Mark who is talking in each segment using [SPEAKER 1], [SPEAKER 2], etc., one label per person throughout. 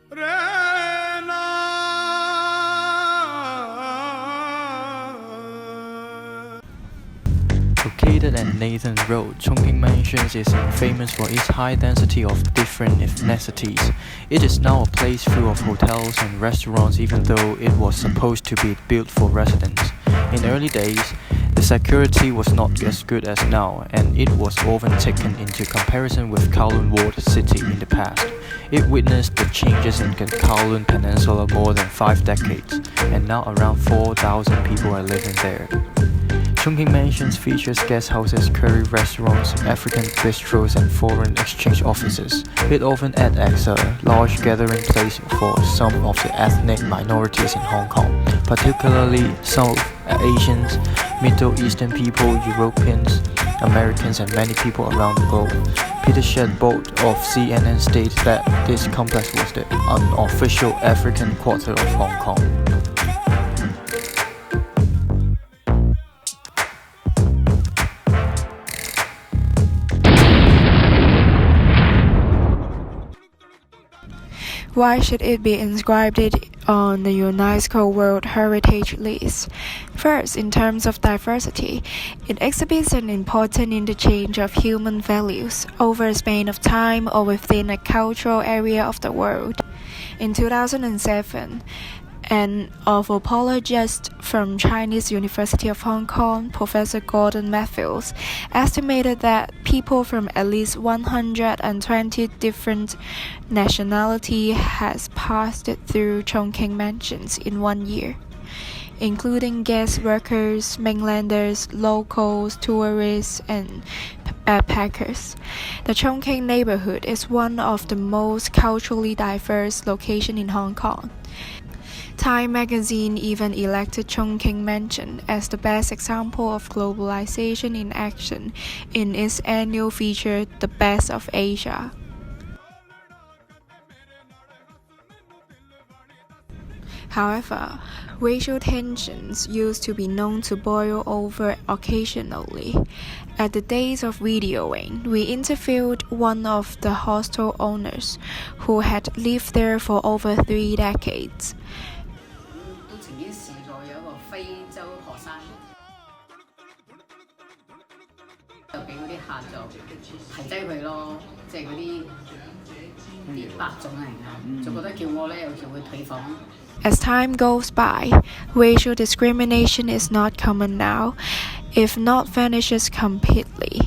[SPEAKER 1] Located at Nathan Road, Chungking Mansions is famous for its high density of different ethnicities. It is now a place full of hotels and restaurants, even though it was supposed to be built for residents. In early days, the security was not as good as now, and it was often taken into comparison with Kowloon walled city in the past. It witnessed the changes in the Kowloon Peninsula more than 5 decades, and now around 4,000 people are living there. Chungking Mansions features guest houses, curry restaurants, African bistros, and foreign exchange offices. It often acts as a large gathering place for some of the ethnic minorities in Hong Kong, particularly South Asians, Middle Eastern people, Europeans, Americans, and many people around the globe. Peter Shadbolt of CNN stated that this complex was the unofficial African quarter of Hong Kong.
[SPEAKER 2] Why should it be inscribed on the UNESCO World Heritage List? First, in terms of diversity, it exhibits an important interchange of human values over a span of time or within a cultural area of the world. In 2007, an anthropologist from Chinese University of Hong Kong, Professor Gordon Matthews, estimated that people from at least 120 different nationalities has passed through Chungking Mansions in 1 year, including guest workers, mainlanders, locals, tourists, and backpackers. The Chungking neighborhood is one of the most culturally diverse locations in Hong Kong. Time magazine even elected Chungking Mansion as the best example of globalization in action in its annual feature, The Best of Asia. However, racial tensions used to be known to boil over occasionally. At the days of videoing, we interviewed one of the hostel owners who had lived there for over 3 decades. As time goes by, racial discrimination is not common now, if not vanishes completely.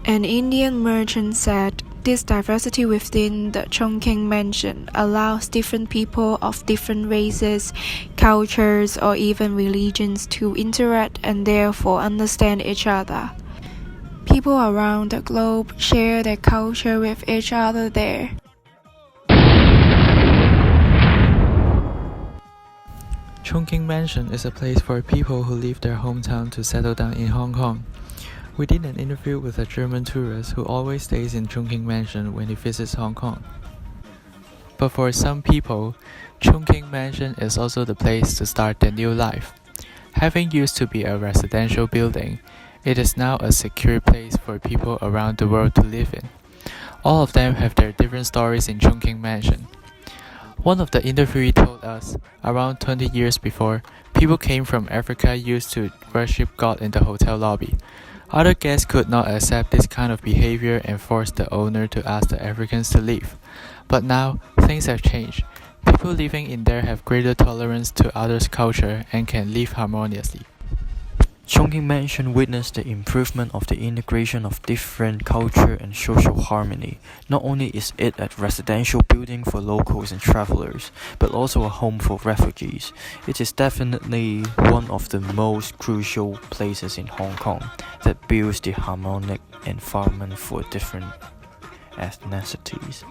[SPEAKER 2] An Indian merchant said, "This diversity within the Chungking Mansion allows different people of different races, cultures, or even religions to interact and therefore understand each other. People around the globe share their culture with each other there."
[SPEAKER 1] Chungking Mansion is a place for people who leave their hometown to settle down in Hong Kong. We did an interview with a German tourist who always stays in Chungking Mansion when he visits Hong Kong. But for some people, Chungking Mansion is also the place to start their new life. Having used to be a residential building, it is now a secure place for people around the world to live in. All of them have their different stories in Chungking Mansion. One of the interviewees told us, around 20 years before, people came from Africa used to worship God in the hotel lobby. Other guests could not accept this kind of behavior and forced the owner to ask the Africans to leave. But now, things have changed. People living in there have greater tolerance to others' culture and can live harmoniously. Chungking Mansion witnessed the improvement of the integration of different culture and social harmony. Not only is it a residential building for locals and travelers, but also a home for refugees. It is definitely one of the most crucial places in Hong Kong that builds the harmonic environment for different ethnicities.